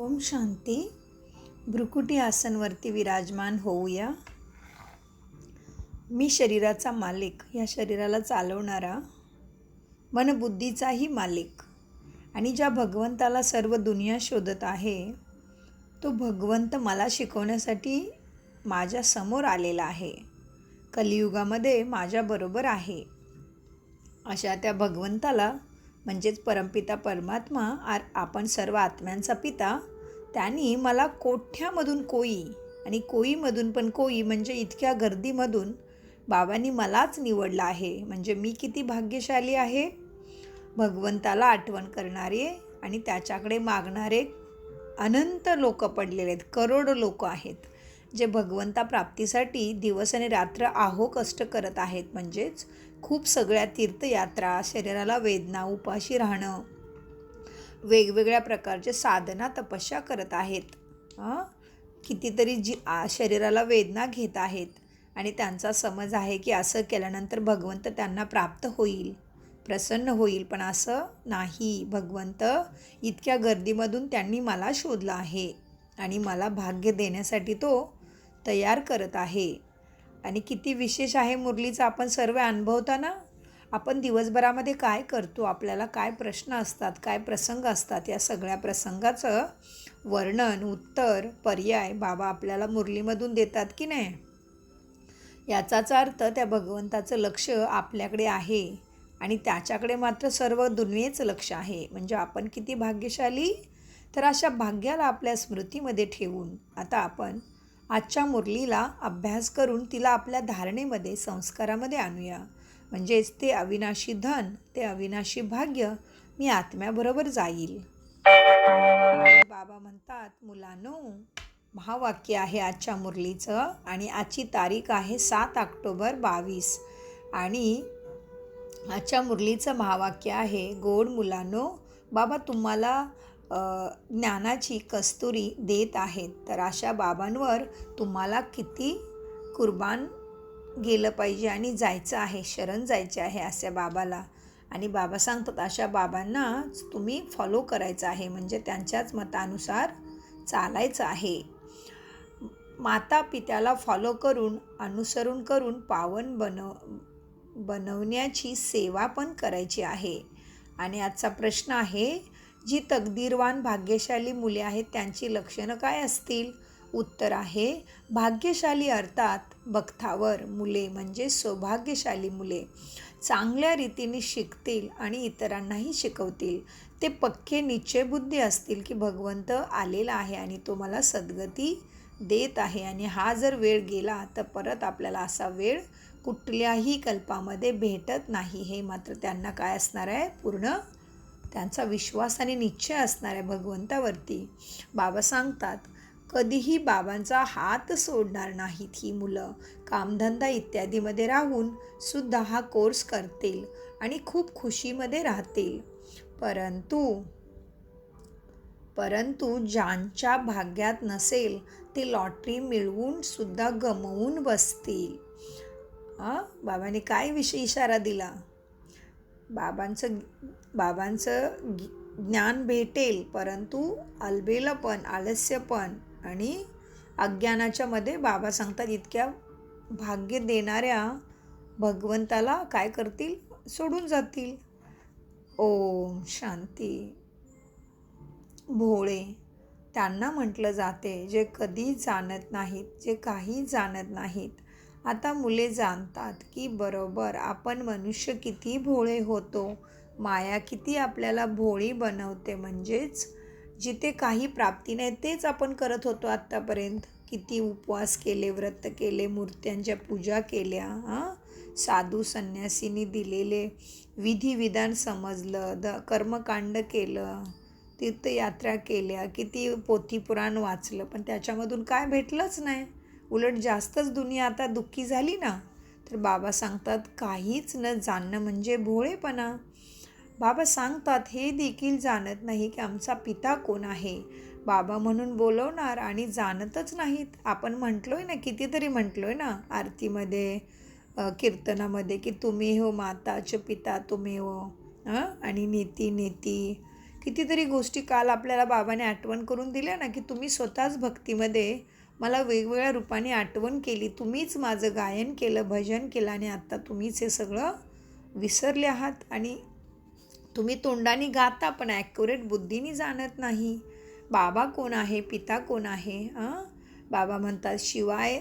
ओम शांती. भ्रुकुटी आसनवरती विराजमान होऊया. मी शरीराचा मालिक, या शरीराला चालवणारा, मनबुद्धीचाही मालिक आणि ज्या भगवंताला सर्व दुनिया शोधत आहे, तो भगवंत मला शिकवण्यासाठी माझ्या समोर आलेला आहे. कलियुगामध्ये माझ्याबरोबर आहे. अशा त्या भगवंताला म्हणजेच परमपिता परमात्मा, आपण सर्व आत्म्यांचा पिता, त्यांनी मला कोठ्यामधून कोई आणि कोईमधून पण कोई म्हणजे इतक्या गर्दीमधून बाबांनी मलाच निवडलं आहे. म्हणजे मी किती भाग्यशाली आहे. भगवंताला आठवण करणारे आणि त्याच्याकडे मागणारे अनंत लोक पडलेले आहेत, करोडो लोक आहेत, जे भगवंता प्राप्तीसाठी दिवस आणि रात्र आहो कष्ट करत आहेत. म्हणजेच खूप सगळ्या तीर्थयात्रा, शरीराला वेदना, उपाशी राहणं, वेगवेगळ्या प्रकारचे साधना, तपस्या करत आहेत. कितीतरी शरीराला वेदना घेत आहेत आणि त्यांचा समज आहे की असं केल्यानंतर भगवंत त्यांना प्राप्त होईल, प्रसन्न होईल. पण असं नाही. भगवंत इतक्या गर्दीमधून त्यांनी मला शोधलं आहे आणि मला भाग्य देण्यासाठी तो तयार करत आहे. आणि किती विशेष आहे मुरलीचा आपण सर्व अनुभवताना. आपण दिवसभरामध्ये काय करतो, आपल्याला काय प्रश्न असतात, काय प्रसंग असतात, या सगळ्या प्रसंगाचं वर्णन, उत्तर, पर्याय बाबा आपल्याला मुरलीमधून देतात की नाही. याचाच अर्थ त्या भगवंताचं लक्ष आपल्याकडे आहे आणि त्याच्याकडे मात्र सर्व दुनियेचं लक्ष आहे. म्हणजे आपण किती भाग्यशाली. तर अशा भाग्याला आपल्या स्मृतीमध्ये ठेवून आता आपण आजच्या मुरलीला अभ्यास करून तिला आपल्या धारणेमध्ये, संस्कारामध्ये आणूया. म्हणजेच ते अविनाशी धन, ते अविनाशी भाग्य मी आत्म्याबरोबर जाईल. बाबा म्हणतात, मुलांनो, महावाक्य आहे आजच्या मुरलीचं आणि आजची तारीख आहे 7 ऑक्टोबर 22 आणि आजच्या मुरलीचं महावाक्य आहे, गोड मुलांनो, बाबा तुम्हाला ज्ञानाची कस्तुरी देत आहेत. तर अशा बाबांवर तुम्हाला किती कुर्बान गेलं पाहिजे आणि जायचं आहे, शरण जायचे आहे अशा बाबाला. आणि बाबा सांगतात अशा बाबांना तुम्ही फॉलो करायचं आहे, म्हणजे त्यांच्याच मतानुसार चालायचं आहे. माता पित्याला फॉलो करून, अनुसरण करून पावन बनवण्याची सेवा पण करायची आहे. आणि आजचा प्रश्न आहे, जी तकदीरवान भाग्यशाली मुले आहेत त्यांची लक्षणं काय असतील? उत्तर आहे, भाग्यशाली अर्थात बख्तावर मुले म्हणजे सौभाग्यशाली मुले. चांगल्या रीतीने शिकतील आणि इतरांनाही शिकवतील. ते पक्के निश्चयबुद्धी असतील की भगवंत आलेला आहे आणि तो मला सद्गती देत आहे आणि हा जर वेळ गेला तर परत आपल्याला असा वेळ कुठल्याही कल्पामध्ये भेटत नाही. हे मात्र त्यांना काय असणार आहे? पूर्ण त्यांचा विश्वास आणि निश्चय असणार आहे भगवंतावरती. बाबा सांगतात, कधीही बाबांचा हात सोडणार नाहीत ही मुलं. कामधंदा इत्यादीमध्ये राहून सुद्धा हा कोर्स करतील आणि खूप खुशीमध्ये राहतील. परंतु ज्यांच्या भाग्यात नसेल ते लॉटरी मिळवून सुद्धा गमवून बसतील. बाबांनी काय इशारा दिला? बाबांचं ज्ञान भेटेल, परंतु अलबेलपण, आलस्यपण आणि अज्ञानाच्या मध्ये बाबा सांगतात इतक्या भाग्य देणाऱ्या भगवंताला काय करतील? सोडून जातील. ओम शांती. भोळे त्यांना म्हटलं जाते जे कधी जाणत नाहीत, जे काही जाणत नाहीत. आता मुले जाणतात की बरोबर आपण मनुष्य किती भोळे होतो. माया किती आपल्याला भोळी बनवते. म्हणजेच जिथे काही प्राप्ती नाही तेच आपण करत होतो आत्तापर्यंत. किती उपवास केले, व्रत केले, मूर्त्यांच्या पूजा केल्या, साधू संन्यासींनी दिलेले विधिविधान समजलं, कर्मकांड केलं, तीर्थयात्रा केल्या, किती पोथीपुराण वाचलं, पण त्याच्यामधून काय भेटलंच नाही. उलट जास्तच दुनिया आता दुःखी झाली ना. तर बाबा सांगतात काहीच न जाणणं म्हणजे भोळेपणा. बाबा सांगतात हे देखील जाणत नाही की आमचा पिता कोण आहे. बाबा म्हणून बोलवणार आणि जाणतच नाहीत. आपण म्हटलोय ना, कितीतरी म्हटलोय ना आरतीमध्ये, कीर्तनामध्ये की तुम्ही हो माताच पिता तुम्ही हो, आणि नेती नेती कितीतरी गोष्टी काल आपल्याला बाबाने आठवण करून दिल्या ना, की तुम्ही स्वतःच भक्तीमध्ये मला वेगवेगळ्या रूपाने आठवण केली. तुम्हीच माझं गायन केलं, भजन केलं आणि आत्ता तुम्हीच हे सगळं विसरले आहात आणि तुम्ही तोंडाने गाता पण ॲक्युरेट बुद्धीने जाणत नाही. बाबा कोण आहे, पिता कोण आहे? बाबा म्हणतात शिवाय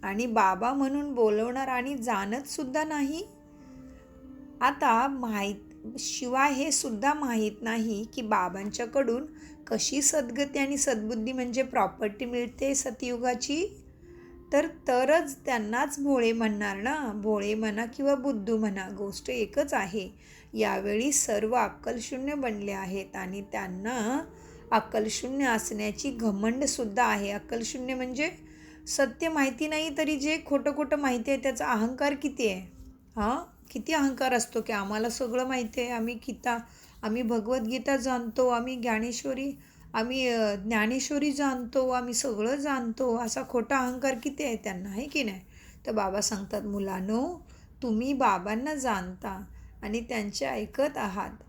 आणि बाबा म्हणून बोलवणार आणि जाणतसुद्धा नाही. आता शिवाय हे सुद्धा माहीत नाही की बाबांच्याकडून कशी सद्गती आणि सद्बुद्धी म्हणजे प्रॉपर्टी मिळते सतयुगाची. तरच त्यांनाच भोळे म्हणणार ना. भोळे म्हणा किंवा बुद्धू म्हणा, गोष्ट एकच आहे. यावेळी सर्व अक्कलशून्य बनले आहेत आणि त्यांना अक्कलशून्य असण्याची घमंडसुद्धा आहे. अक्कलशून्य म्हणजे सत्य माहिती नाही तरी जे खोटं माहिती आहे त्याचा अहंकार किती आहे. किती अहंकार असतो की आम्हाला सगळं माहिती आहे, आम्ही भगवद्गीता जाणतो, आम्ही ज्ञानेश्वरी जाणतो, आम्ही सगळं जाणतो, असा खोटा अहंकार किती आहे त्यांना, आहे की नाही. तर बाबा सांगतात, मुलांनो, तुम्ही बाबांना जाणता आणि त्यांचे ऐकत आहात.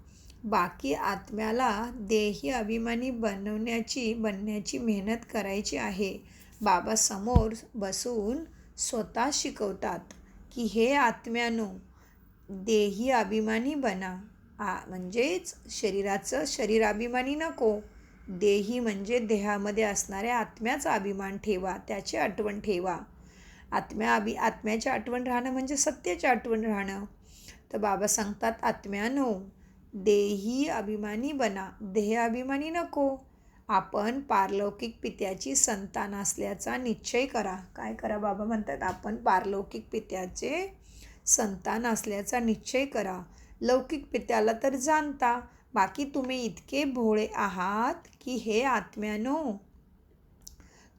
बाकी आत्म्याला देही अभिमानी बनण्याची मेहनत करायची आहे. बाबा समोर बसून स्वतः शिकवतात की हे आत्म्यानो, देही अभिमानी बना. म्हणजेच शरीराभिमानी नको. देही म्हणजे देहामध्ये असणाऱ्या आत्म्याचा अभिमान ठेवा, त्याची आठवण ठेवा. आत्म्याची आठवण राहणं म्हणजे सत्याची आठवण राहणं. तर बाबा सांगतात, आत्म्यानो, देही अभिमानी बना, देह अभिमानी नको. आपण पारलौकिक पित्याची संतान असल्याचा निश्चय करा. काय करा? बाबा म्हणतात, आपण पारलौकिक पित्याचे संतान असल्याचा निश्चय करा. लौकिक पित्याला तर जाणता, बाकी तुम्ही इतके भोळे आहात की हे आत्म्यानो,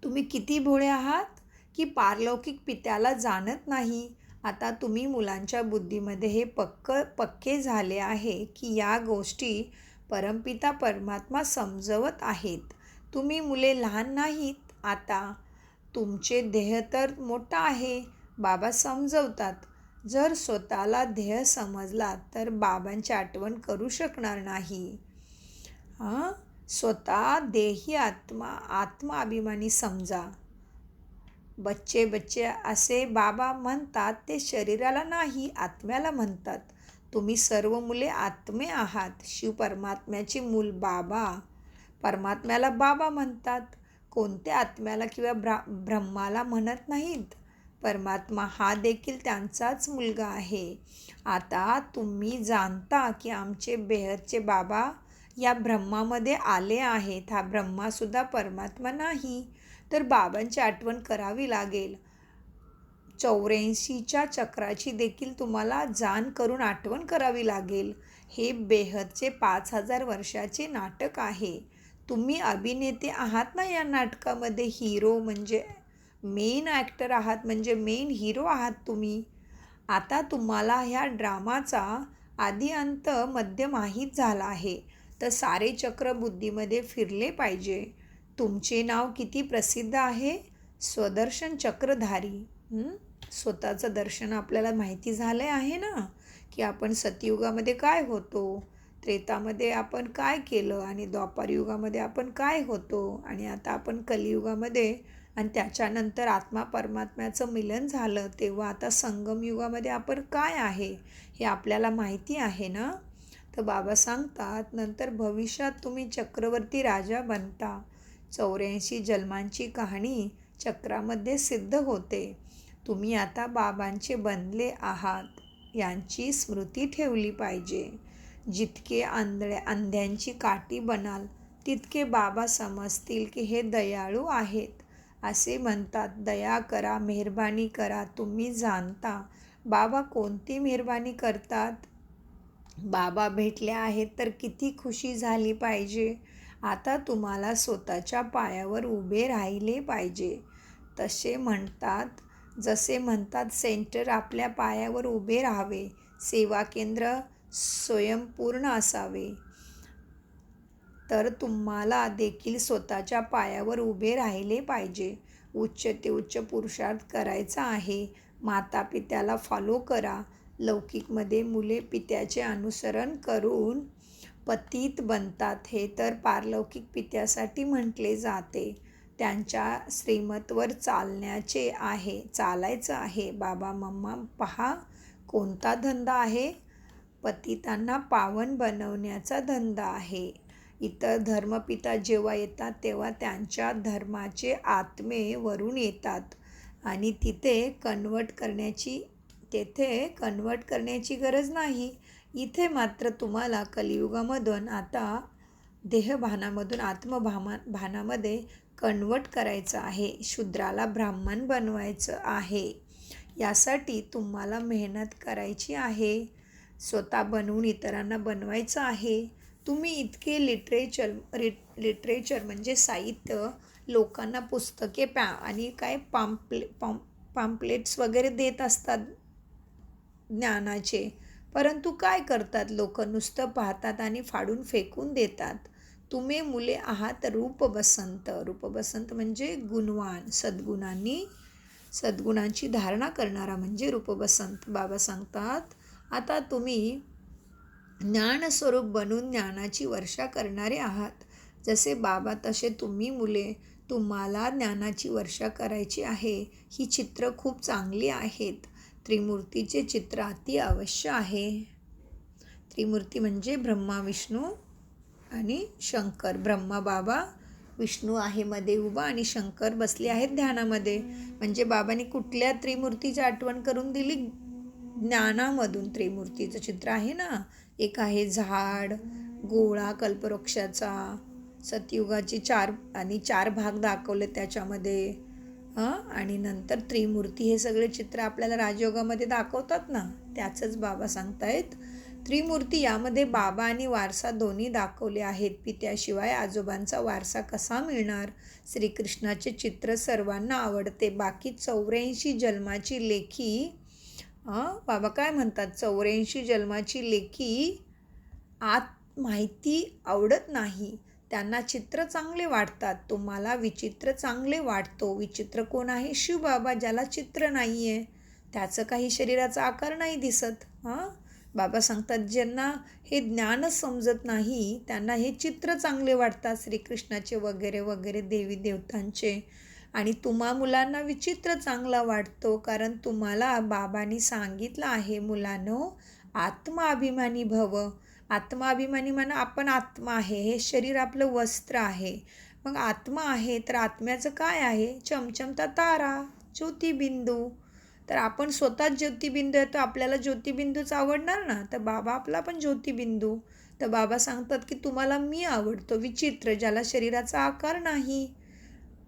तुम्ही किती भोळे आहात की पारलौकिक पित्याला जाणत नाही. आता तुम्ही मुलांच्या बुद्धीमध्ये हे पक्के झाले आहे की या गोष्टी परमपिता परमात्मा समजवत आहेत. तुम्ही मुले लहान नाहीत. आता तुमचे देह तर मोठा आहे. बाबा समजवतात. जर स्वतःला देह समजला तर बाबांची आठवण करू शकणार नाही. स्वतः देही आत्मा अभिमानी समजा. बच्चे असे बाबा म्हणतात ते शरीराला नाही, आत्म्याला म्हणतात. तुम्ही सर्व मुले आत्मे आहात. शिव परमात्म्याची मूल बाबा, परमात्म्याला बाबा म्हणतात. कोणत्या आत्म्याला किंवा ब्रह्माला म्हणत नाहीत. परमात्मा हा देखील त्यांचाच मुलगा आहे. आता तुम्ही जाणता की आमचे बेहरचे बाबा या ब्रह्मामध्ये आले आहेत. हा ब्रह्मासुद्धा परमात्मा नाही. तर बाबांची आठवण करावी लागेल. 84च्या चक्राची देखील तुम्हाला जाण करून आठवण करावी लागेल. हे बेहदचे 5000 वर्षाचे नाटक आहे. तुम्ही अभिनेते आहात ना या नाटकामध्ये. हिरो म्हणजे मेन ॲक्टर आहात, म्हणजे मेन हिरो आहात तुम्ही. आता तुम्हाला ह्या ड्रामाचा आधी अंत मध्य माहीत झाला आहे. तर सारे चक्र बुद्धीमध्ये फिरले पाहिजे. तुमचे नाव किती प्रसिद्ध आहे, स्वदर्शन चक्रधारी. स्वतःचं दर्शन आपल्याला माहिती झालं आहे ना, की आपण सतयुगामध्ये काय होतो, त्रेतामध्ये आपण काय केलं आणि द्वापार युगामध्ये आपण काय होतो आणि आता आपण कलियुगामध्ये आणि त्याच्यानंतर आत्मा परमात्म्याचं मिलन झालं तेव्हा आता संगम युगामध्ये आपण काय आहे हे आपल्याला माहिती आहे ना. तर बाबा सांगतात, नंतर भविष्यात तुम्ही चक्रवर्ती राजा बनता. 84 जन्मांची कहाणी चक्रामध्ये सिद्ध होते. तुम्ही आता बाबांचे बनले आहात यांची स्मृती ठेवली पाहिजे. जितके अंध्यांची काठी बनाल तितके बाबा समजतील की हे दयाळू आहेत. असे म्हणतात, दया करा, मेहरबानी करा. तुम्ही जाणता बाबा कोणती मेहरबानी करतात. बाबा भेटले आहेत तर किती खुशी झाली पाहिजे. आता तुम्हाला स्वतःच्या पायावर उभे राहिले पाहिजे. जसे म्हणतात सेंटर आपल्या पायावर उभे राहावे, सेवा केंद्र स्वयंपूर्ण असावे. तर तुम्हाला देखील स्वतःच्या पायावर उभे राहिले पाहिजे. उच्च ते उच्च पुरुषार्थ करायचा आहे. माता पित्याला फॉलो करा. लौकिकमध्ये मुले पित्याचे अनुसरण करून पतित बनतात हे तर पारलौकिक पित्यासाठी म्हटले जाते. त्यांच्या श्रीमतवर चालायचं आहे. बाबा मम्मा पहा कोणता धंदा आहे? पतितांना पावन बनवण्याचा धंदा आहे. इतर धर्मपिता जेव्हा येतात तेव्हा त्यांच्या धर्माचे आत्मे वरून येतात आणि तेथे कन्वर्ट करण्याची गरज नाही. इथे मात्र तुम्हाला कलियुगामधून आता देहभानामधून आत्मभानामध्ये कन्वर्ट करायचं आहे. शूद्राला ब्राह्मण बनवायचं आहे. यासाठी तुम्हाला मेहनत करायची आहे. स्वतः बनवून इतरांना बनवायचं आहे. तुम्ही इतके लिटरेचर म्हणजे साहित्य लोकांना पुस्तके आणि काय पॅम्पलेट्स वगैरे देत असतात ज्ञानाचे, परंतु काय करतात लोक? नुसतं पाहतात आणि फाडून फेकून देतात. तुम्ही मुले आहात रूपबसंत म्हणजे गुणवान, सद्गुणांची धारणा करणारा म्हणजे रूपबसंत. बाबा सांगतात आता तुम्ही ज्ञानस्वरूप बनून ज्ञानाची वर्षा करणारे आहात. जसे बाबा तसे तुम्ही मुले, तुम्हाला ज्ञानाची वर्षा करायची आहे. ही चित्र खूप चांगली आहेत. त्रिमूर्तीचे चित्र अति अवश्य आहे. त्रिमूर्ती म्हणजे ब्रह्मा, विष्णू आणि शंकर. ब्रह्मा बाबा, विष्णू आहे मध्ये उभा आणि शंकर बसले आहेत ध्यानामध्ये. म्हणजे बाबांनी कुठल्या त्रिमूर्तीची आठवण करून दिली? ज्ञानामधून. त्रिमूर्तीचं चित्र आहे ना, एक आहे झाड, गोळा कल्पवृक्षाचा, सतयुगाचे 4 भाग दाखवले त्याच्यामध्ये. आणि नंतर त्रिमूर्ती हे सगळे चित्र आपल्याला राजयोगामध्ये दाखवतात ना, त्याचंच बाबा सांगतायत. त्रिमूर्ती यामध्ये बाबा आणि वारसा दोन्ही दाखवले आहेत. पित्याशिवाय आजोबांचा वारसा कसा मिळणार? श्रीकृष्णाचे चित्र सर्वांना आवडते. बाकी 84 जन्माची लेखी बाबा काय म्हणतात? 84 जन्माची लेखी आत माहिती आवडत नाही. त्यांना चित्र चांगले वाटतात. तुम्हाला विचित्र चांगले वाटतो. विचित्र कोण आहे? शिवबाबा, ज्याला चित्र नाही आहे, त्याचं काही शरीराचा आकार नाही दिसत. बाबा सांगतात ज्यांना हे ज्ञानच समजत नाही त्यांना हे चित्र चांगले वाटतात, श्रीकृष्णाचे वगैरे वगैरे देवी देवतांचे. आणि तुम्हा मुलांना विचित्र चांगला वाटतो, कारण तुम्हाला बाबांनी सांगितलं आहे मुलांनो, आत्माभिमानी भव. आत्माभिमानी म्हणा, आपण आत्मा आहे, हे शरीर आपलं वस्त्र आहे. मग आत्मा आहे तर आत्म्याचं काय आहे? चमचमता तारा, ज्योतिबिंदू. तर आपण स्वतःच ज्योतिबिंदू आहे, तर आपल्याला ज्योतिबिंदूच आवडणार ना. तर बाबा आपला पण ज्योतिबिंदू. तर बाबा सांगतात की तुम्हाला मी आवडतो, विचित्र, ज्याला शरीराचा आकार नाही,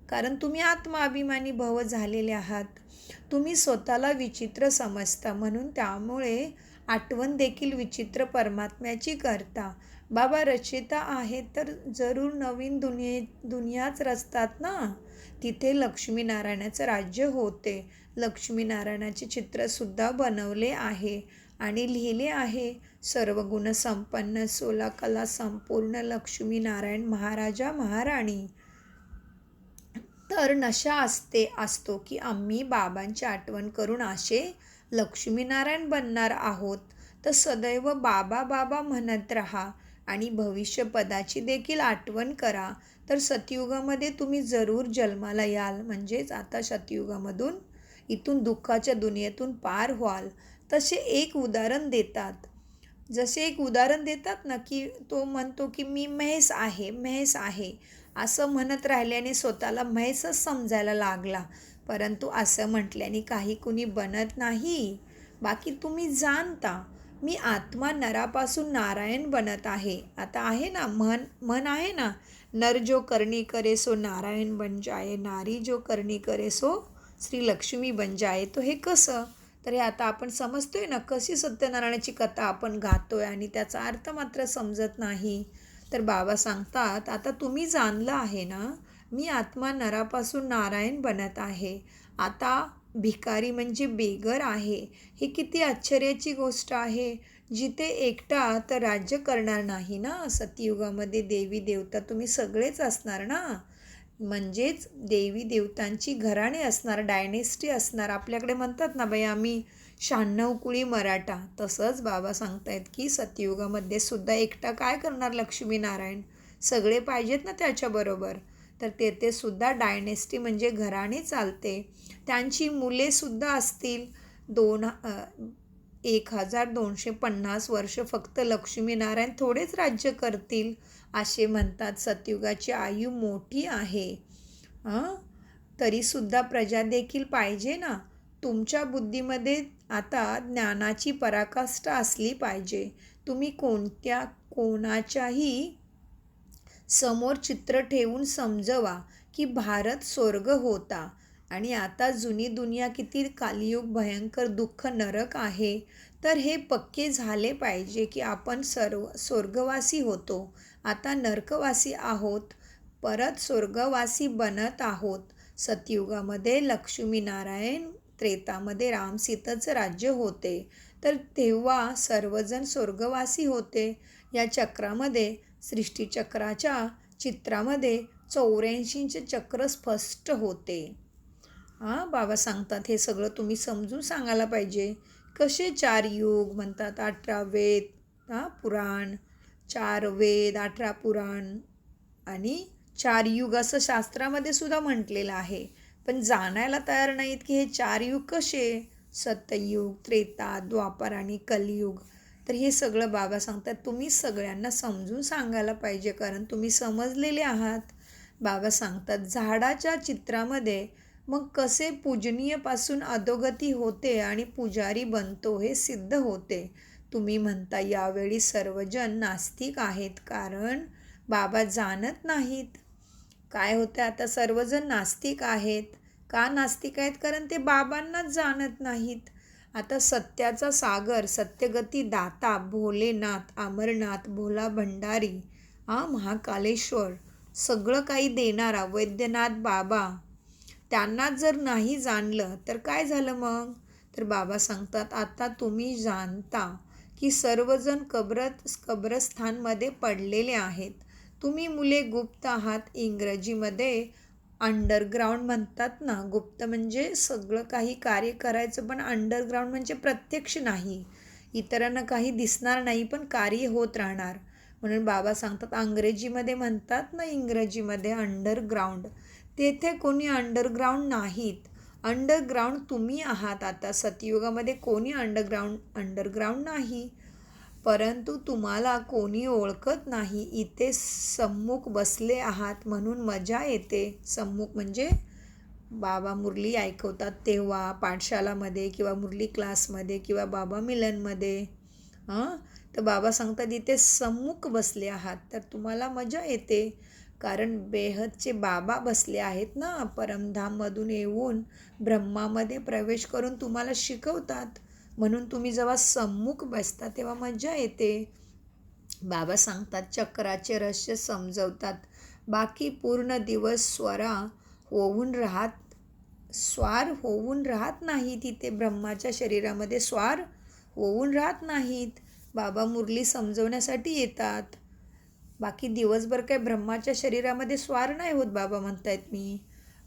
कारण तुम्ही आत्माभिमानी भव झालेले आहात. तुम्ही स्वतःला विचित्र समजता, म्हणून त्यामुळे आठवण देखील विचित्र परमात्म्याची करता. बाबा रचयिता आहेत तर जरूर नवीन दुनियाच रचतात ना. तिथे लक्ष्मीनारायणाचं राज्य होते. लक्ष्मीनारायणाचे चित्रसुद्धा बनवले आहे आणि लिहिले आहे, सर्व गुण संपन्न 16 कला संपूर्ण लक्ष्मीनारायण महाराजा महाराणी. तर नशा असतो की आम्ही बाबांची आठवण करून असे लक्ष्मीनारायण बनणार आहोत. तर सदैव बाबा बाबा म्हणत राहा आणि भविष्यपदाची देखील आठवण करा. तर सतयुगामध्ये तुम्ही जरूर जन्माला याल. म्हणजेच आता सतयुगामधून इथून दुःखाच्या दुनियेतून पार व्हाल. तसे एक उदाहरण देतात. जसे एक उदाहरण देतात ना, की तो म्हणतो की मी म्हैस आहे असं म्हणत राहिल्याने स्वतःला म्हैसच समजायला लागला. परंतु असं म्हटल्याने काही कुणी बनत नाही. बाकी तुम्ही जाणता मी आत्मा नरापासून नारायण बनत आहे. आता आहे ना मन आहे ना, नर जो करणी करे सो नारायण बन जाए, नारी जो करणी करे सो श्री लक्ष्मी बन जाए. तो हे कसं? तर हे आता आपण समजतोय ना, कशी सत्यनारायणाची कथा आपण गातोय आणि त्याचा अर्थ मात्र समजत नाही. तर बाबा सांगतात आता तुम्ही जाणलं आहे ना, मी आत्मा नरापासून नारायण बनत आहे. आता भिकारी म्हणजे बेगर आहे. ही किती आश्चर्याची गोष्ट आहे. जिथे एकटा तर राज्य करणार नाही ना. सतयुगामध्ये देवी देवता तुम्ही सगळेच असणार ना. म्हणजेच देवी देवतांची घराणे असणार, डायनेस्टी असणार. आपल्याकडे म्हणतात ना बाई, आम्ही 96 कुळी मराठा. तसंच बाबा सांगतायत की सतयुगामध्ये सुद्धा एकटा काय करणार लक्ष्मीनारायण, सगळे पाहिजेत ना त्याच्याबरोबर. तर तेथे सुद्धा डायनेस्टी म्हणजे घराणे चालते. त्यांची मुलेसुद्धा असतील. 1250 वर्ष फक्त लक्ष्मीनारायण थोडेच राज्य करतील असे म्हणतात. सतयुगाची आयु मोठी आहे. तरीसुद्धा प्रजा देखील पाहिजे ना. तुमच्या बुद्धीमध्ये आता ज्ञानाची पराकाष्ठा असली पाहिजे. तुम्ही कोणाच्याही समोर चित्र ठेवून समजवा की भारत स्वर्ग होता आणि आता जुनी दुनिया किती कालयुग भयंकर दुःख नरक आहे. तर हे पक्के झाले पाहिजे की आपण स्वर्गवासी होतो, आता नरकवासी आहोत, परत स्वर्गवासी बनत आहोत. सतयुगामध्ये लक्ष्मीनारायण, त्रेतामध्ये रामसीताचं राज्य होते. तर तेव्हा सर्वजण स्वर्गवासी होते. या चक्रामध्ये, सृष्टीचक्राच्या चित्रामध्ये 84चे चक्र स्पष्ट होते. बाबा सांगतात हे सगळं तुम्ही समजून सांगायला पाहिजे. कसे 4 युग म्हणतात, 18 वेद पुराण, 4 वेद, 18 पुराण आणि 4 युग असं शास्त्रामध्ये सुद्धा म्हटलेलं आहे. पण जाणायला तयार नाहीत की हे 4 युग कसे, सत्ययुग, त्रेता, द्वापर आणि कलियुग. तर हे सगळं बाबा सांगतात तुम्ही सगळ्यांना समजून सांगायला पाहिजे, कारण तुम्ही समजलेले आहात. बाबा सांगतात झाडाच्या चित्रामध्ये मग कसे पूजनीयपासून अधोगती होते आणि पुजारी बनतो हे सिद्ध होते. तुम्ही म्हणता यावेळी सर्वजण नास्तिक आहेत, कारण बाबा जाणत नाहीत. काय होतं आता, सर्वजण नास्तिक आहेत. का नास्तिक आहेत? कारण ते बाबांनाच जाणत नाहीत. आता सत्याचा सागर, सत्यगती दाता, भोलेनाथ, अमरनाथ, भोला भंडारी, महाकालेश्वर, सगळं काही देणारा वैद्यनाथ बाबा, त्यांना जर नाही जाणलं तर काय झालं मग? तर बाबा सांगतात आता तुम्ही जाणता की सर्वजण कब्रस्थानमध्ये पडलेले आहेत. तुम्ही मुले गुप्त आहात. इंग्रजीमध्ये अंडरग्राऊंड म्हणतात ना. गुप्त म्हणजे सगळं काही कार्य करायचं, पण अंडरग्राऊंड म्हणजे प्रत्यक्ष नाही, इतरांना काही दिसणार नाही पण कार्य होत राहणार. म्हणून बाबा सांगतात अंग्रेजीमध्ये म्हणतात ना, इंग्रजीमध्ये अंडरग्राऊंड. तेथे कोणी अंडरग्राऊंड नाहीत. अंडरग्राऊंड तुम्ही आहात. आता सतयुगामध्ये कोणी अंडरग्राऊंड नाही, परंतु तुम्हाला कोणी ओळखत नाही. इथे सम्मुख बसले आहात म्हणून मजा येते. सम्मुख म्हणजे बाबा मुरली ऐकवतात तेव्हा, पाठशालामध्ये किंवा मुरली क्लासमध्ये किंवा बाबा मिलनमध्ये. तर बाबा सांगतात इथे सम्मुख बसले आहात तर तुम्हाला मजा येते, कारण बेहदचे बाबा बसले आहेत ना. परमधाममधून येऊन ब्रह्मामध्ये प्रवेश करून तुम्हाला शिकवतात. म्हणून तुम्ही जेव्हा सम्मुख बसता तेव्हा मजा येते. बाबा सांगतात चक्राचे रहस्य समजवतात. बाकी पूर्ण दिवस स्वार होऊन राहत नाहीत. इथे ब्रह्माच्या शरीरामध्ये स्वार होऊन राहत नाहीत. बाबा मुरली समजवण्यासाठी येतात. बाकी दिवसभर काय ब्रह्माच्या शरीरामध्ये स्वार नाही होत. बाबा म्हणतायत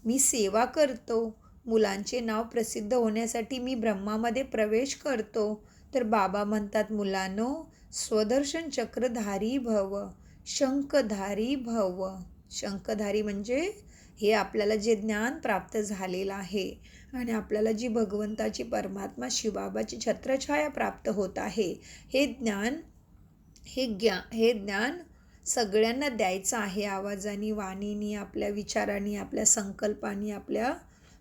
मी सेवा करतो. मुलांचे नाव प्रसिद्ध होण्यासाठी मी ब्रह्मामध्ये प्रवेश करतो. तर बाबा म्हणतात मुलांनो, स्वदर्शन चक्रधारी भव, शंखधारी भव. शंखधारी म्हणजे हे आपल्याला जे ज्ञान प्राप्त झालेलं आहे आणि आपल्याला जी भगवंताची, परमात्मा शिवबाबाची छत्रछाया प्राप्त होत आहे, हे ज्ञान सगळ्यांना द्यायचं आहे. आवाजाने, वाणीने, आपल्या विचारांनी, आपल्या संकल्पांनी, आपल्या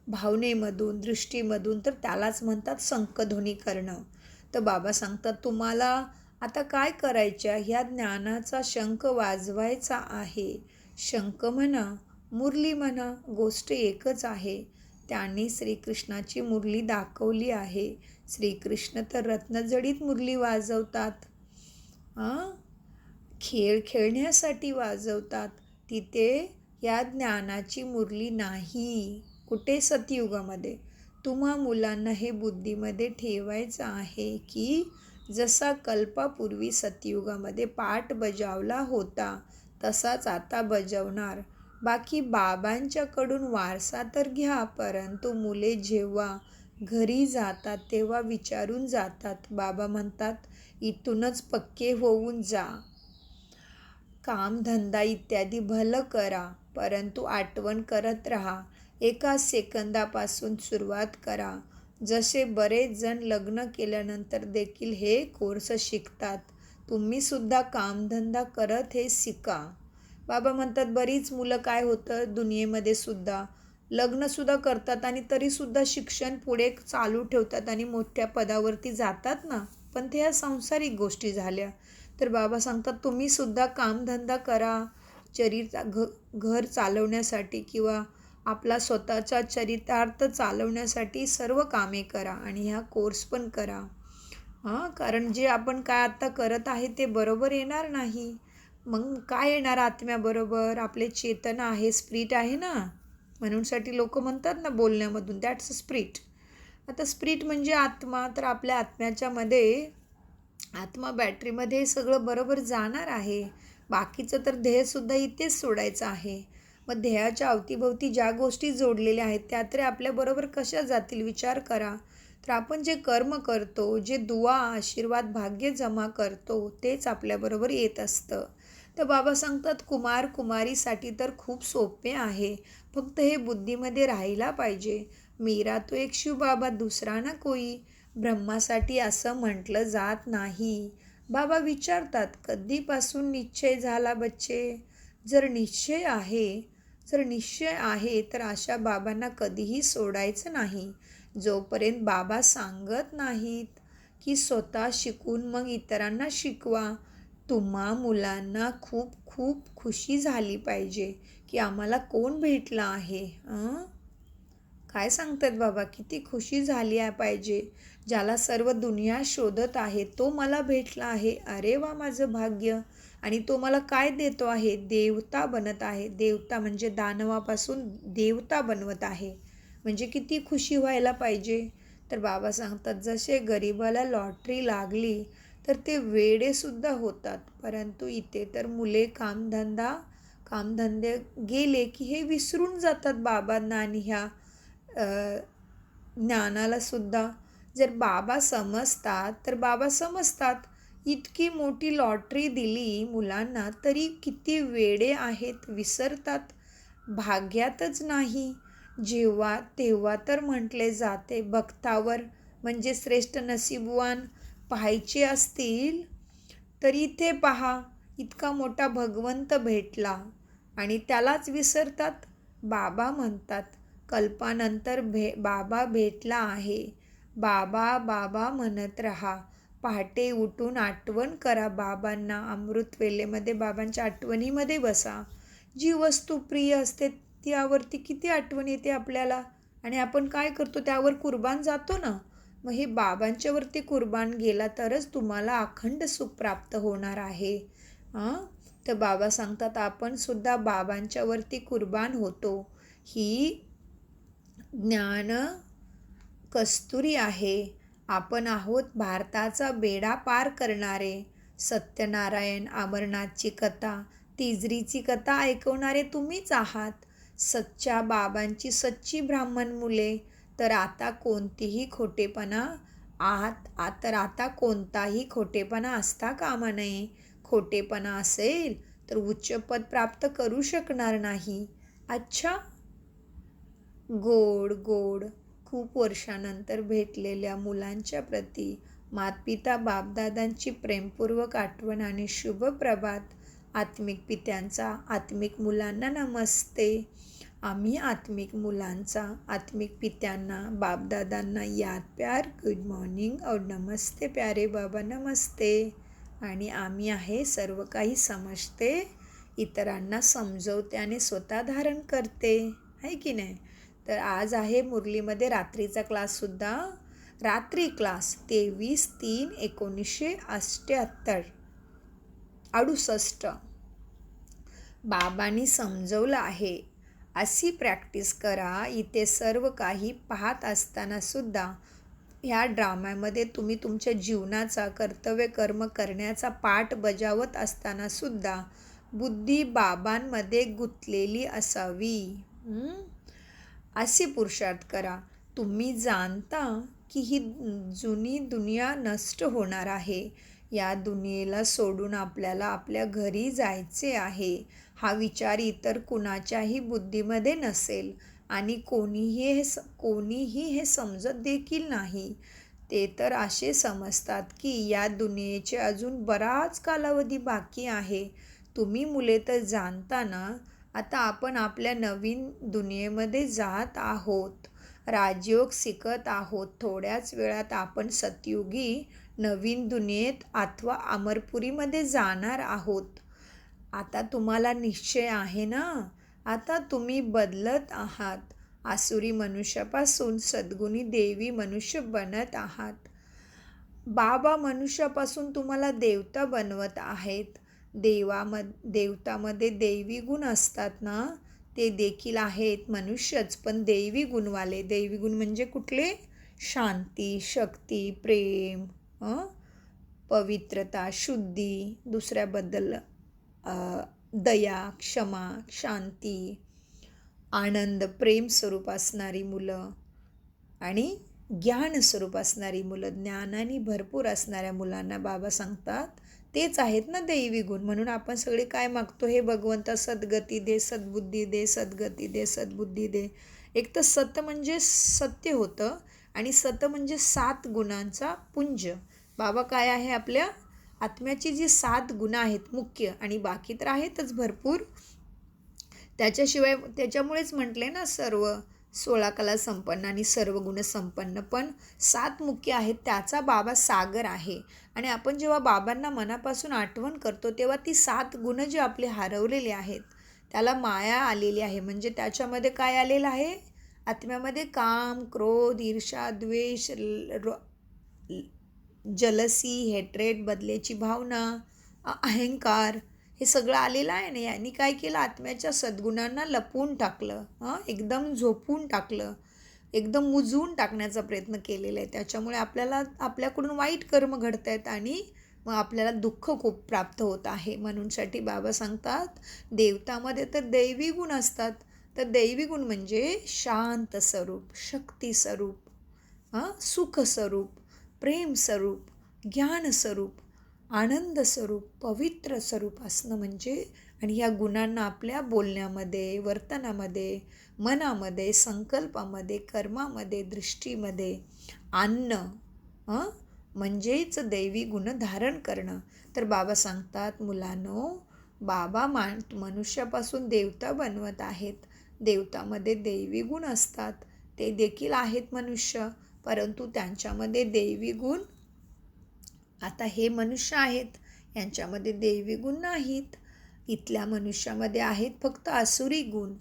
भावनेमधून, दृष्टीमधून. तर त्यालाच म्हणतात शंखध्वनी करणं. तर बाबा सांगतात तुम्हाला आता काय करायचं, ह्या ज्ञानाचा शंख वाजवायचा आहे. शंख म्हणा, मुरली म्हणा, गोष्ट एकच आहे. त्यांनी श्रीकृष्णाची मुरली दाखवली आहे. श्रीकृष्ण तर रत्नजडीत मुरली वाजवतात, खेळ खेळण्यासाठी वाजवतात. तिथे या ज्ञानाची मुरली नाही. कुठे? सतयुगामध्ये. तुम्हा मुलांना हे बुद्धीमध्ये ठेवायचं आहे की जसा कल्पापूर्वी सतयुगामध्ये पाठ बजावला होता तसाच आता बजावणार. बाकी बाबांच्याकडून वारसा तर घ्या, परंतु मुले जेव्हा घरी जातात तेव्हा विचारून जातात. बाबा म्हणतात, इथूनच पक्के होऊन जा. कामधंदा इत्यादी भलं करा, परंतु आठवण करत राहा. एका सेकंदापासून सुरुवात करा. जसे बरेच जण लग्न केल्यानंतर देखील हे कोर्स शिकतात, तुम्ही सुद्धा कामधंदा करत हे शिका. बाबा म्हणतात, बरीच मुलं काय होतं दुनियेमध्ये सुद्धा लग्नसुद्धा करतात आणि तरीसुद्धा शिक्षण पुढे चालू ठेवतात आणि मोठ्या पदावरती जातात ना, पण ते ह्या सांसारिक गोष्टी झाल्या. तर बाबा सांगतात, तुम्ही सुद्धा कामधंदा करा. घर चालवण्यासाठी किंवा आपला स्वतःचा चरितार्थ चालवण्यासाठी सर्व कामे करा आणि ह्या कोर्स पण करा. कारण जे आपण काय आत्ता करत आहे ते बरोबर येणार नाही. मग काय येणार आत्म्याबरोबर? आपले चेतना आहे, स्प्रिट आहे ना. म्हणूनसाठी लोक म्हणतात ना बोलण्यामधून, दॅट्स अ स्प्रिट. आता स्प्रिट म्हणजे आत्मा. तर आपल्या आत्मा बॅटरीमध्ये हे सगळं बरोबर जाणार आहे. बाकीचं तर ध्येयसुद्धा इथेच सोडायचं आहे. मग ध्येयाच्या अवतीभोवती ज्या गोष्टी जोडलेल्या आहेत त्या तरी आपल्याबरोबर कशा जातील विचार करा. तर आपण जे कर्म करतो, जे दुआ, आशीर्वाद, भाग्य जमा करतो तेच आपल्याबरोबर येत असतं. तर बाबा सांगतात, कुमार कुमारीसाठी तर खूप सोपे आहे, फक्त हे बुद्धीमध्ये राहायला पाहिजे. मीरा तो एक शिव बाबा, दुसरा ना कोई. ब्रह्मासाठी असं म्हटलं जात नाही. बाबा विचारतात, कधीपासून निश्चय झाला बच्चे? जर निश्चय आहे तर अशा बाबांना कधीही सोडायचं नाही. जोपर्यंत बाबा सांगत नाहीत की स्वतः शिकून मग इतरांना शिकवा. तुम्हा मुलांना खूप खूप खुशी झाली पाहिजे की आम्हाला कोण भेटला आहे. काय सांगतात बाबा, किती खुशी झाली आहे पाहिजे. ज्याला सर्व दुनिया शोधत आहे तो मला भेटला आहे. अरे वा, माझं भाग्य. आणि तो मला काय देतो आहे? देवता बनत आहे. देवता म्हणजे दानवापासून देवता बनवत आहे. म्हणजे किती खुशी व्हायला पाहिजे. तर बाबा सांगतात, जसे गरिबाला लॉटरी लागली तर ते वेडेसुद्धा होतात, परंतु इथे तर मुले कामधंदे गेले की हे विसरून जातात बाबांना आणि ह्या ज्ञानाला सुद्धा. जर बाबा समजतात तर बाबा समजतात. इतकी मोठी लॉटरी दिली मुलांना तरी किती वेडे आहेत, विसरतात. भाग्यातच नाही. जेव्हा तेव्हा तर म्हटले जाते, बख्तावर म्हणजे श्रेष्ठ नशीबवान पाहायचे असतील तर इथे पहा, इतका मोठा भगवंत भेटला आणि त्यालाच विसरतात. बाबा म्हणतात, कल्पानंतर बाबा भेटला आहे. बाबा बाबा म्हणत राहा. पहाटे उठून आठवण करा बाबांना. अमृतवेलेमध्ये बाबांच्या आठवणीमध्ये बसा. जी वस्तू प्रिय असते त्यावरती किती आठवण येते आपल्याला आणि आपण काय करतो, त्यावर कुर्बान जातो ना. मग हे बाबांच्यावरती कुर्बान गेला तरच तुम्हाला अखंड सुख प्राप्त होणार आहे. तर बाबा सांगतात, आपण सुद्धा बाबांच्यावरती कुर्बान होतो. ही ज्ञान कस्तुरी आहे. आपण आहोत भारताचा बेडा पार करणारे. सत्यनारायण, अमरनाथची कथा, तिजरीची कथा ऐकवणारे तुम्हीच आहात. सच्च्या बाबांची सच्ची ब्राह्मण मुले. तर आता कोणताही खोटेपणा असता कामा नये. खोटेपणा असेल तर उच्च पद प्राप्त करू शकणार नाही. अच्छा. गोड खूप वर्षानंतर भेटलेल्या मुलांच्या प्रती मातपिता बापदादांची प्रेमपूर्वक आठवण आणि शुभ प्रभात. आत्मिक पित्यांचा आत्मिक मुलांना नमस्ते. आम्ही आत्मिक मुलांचा आत्मिक पित्यांना बापदादांना याद प्यार, गुड मॉर्निंग और नमस्ते प्यारे बाबा, नमस्ते. आणि आम्ही आहे सर्व काही समजते, इतरांना समजवते आणि स्वतः धारण करते, आहे की नाही. तर आज आहे मुरलीमध्ये रात्रीचा क्लाससुद्धा. रात्री क्लास 23/3/1968. बाबांनी समजवलं आहे, अशी प्रॅक्टिस करा. इथे सर्व काही पाहत असतानासुद्धा ह्या ड्राम्यामध्ये तुम्ही तुमच्या जीवनाचा कर्तव्य कर्म करण्याचा पाठ बजावत असतानासुद्धा बुद्धी बाबांमध्ये गुंतलेली असावी. असे पुरुषार्थ करा. तुम्ही जाणता की ही जुनी दुनिया नष्ट होणार आहे. या दुनियेला सोडून आपल्याला आपल्या घरी जायचे आहे. हा विचार इतर कुणाच्याही बुद्धीमध्ये नसेल आणि कोणीही हे समजत देखील नाही. ते तर असे समजतात की या दुनियेचे अजून बराच कालावधी बाकी आहे. तुम्ही मुले तर जाणता ना, आता आपण आपल्या नवीन दुनियेमध्ये जात आहोत. राजयोग शिकत आहोत. थोड्याच वेळात आपण सतयुगी नवीन दुनियेत अथवा अमरपुरीमध्ये जाणार आहोत. आता तुम्हाला निश्चय आहे ना? आता तुम्ही बदलत आहात. आसुरी मनुष्यापासून सद्गुणी देवी मनुष्य बनत आहात. बाबा मनुष्यापासून तुम्हाला देवता बनवत आहेत. देवतामध्ये दैवी गुण असतात ना, ते देखील आहेत मनुष्यच, पण दैवी गुणवाले. दैवी गुण म्हणजे कुठले? शांती, शक्ती, प्रेम, पवित्रता, शुद्धी, दुसऱ्याबद्दल दया, क्षमा, शांती, आनंद, प्रेम स्वरूप असणारी मुलं आणि ज्ञान स्वरूप असणारी मुलं, ज्ञानाने भरपूर असणाऱ्या मुलांना बाबा सांगतात तेच आहेत ना दैवी गुण. म्हणून आपण सगळे काय मागतो? हे भगवंता सद्गती दे, सद्बुद्धी दे, सद्गती दे, सद्बुद्धी दे. एक तर सत म्हणजे सत्य होतं आणि सत म्हणजे 7 गुणांचा पुंज. बाबा काय आहे? आपल्या आत्म्याची जी 7 गुणं आहेत मुख्य, आणि बाकी तर आहेतच भरपूर. त्याच्यामुळेच म्हटले ना, सर्व 16 कला संपन्न आणि सर्व गुण संपन्न, पण 7 मुख्य आहेत. त्याचा बाबा सागर आहे. आणि आपण जेव्हा बाबांना मनापासून आठवण करतो तेव्हा ती 7 गुण जे आपले हरवलेले आहेत, त्याला माया आलेली आहे. म्हणजे त्याच्यामध्ये काय आलेलं आहे? आत्म्यामध्ये काम, क्रोध, ईर्ष्या, द्वेष, जलसी, हेट्रेट, बदलेची भावना, अहंकार, हे सगळं आलेलं आहे ना. यांनी काय केलं? आत्म्याच्या सद्गुणांना लपवून टाकलं, एकदम झोपून टाकलं, एकदम मुजवून टाकण्याचा प्रयत्न केलेला आहे. त्याच्यामुळे आपल्याला आपल्याकडून वाईट कर्म घडत आहेत आणि मग आपल्याला दुःख खूप प्राप्त होत आहे. म्हणूनसाठी बाबा सांगतात देवतामध्ये तर दैवी गुण असतात. तर दैवी गुण म्हणजे शांत स्वरूप, शक्ती स्वरूप, सुख स्वरूप, प्रेम स्वरूप, ज्ञान स्वरूप, आनंद स्वरूप, पवित्र स्वरूप असणं म्हणजे. आणि या गुणांना आपल्या बोलण्यामध्ये, वर्तनामध्ये, मनामध्ये, संकल्पामध्ये, कर्मामध्ये, दृष्टीमध्ये आणणं म्हणजेच दैवी गुण धारण करणं. तर बाबा सांगतात मुलांनो, बाबा मनुष्यापासून देवता बनवत आहेत. देवतामध्ये दैवी गुण असतात. ते देखील आहेत मनुष्य, परंतु त्यांच्यामध्ये दैवी गुण, आता हे मनुष्य आहेत, यांच्यामध्ये दैवी गुण नाहीत. इथल्या मनुष्यामध्ये आहेत फक्त आसुरी गुण.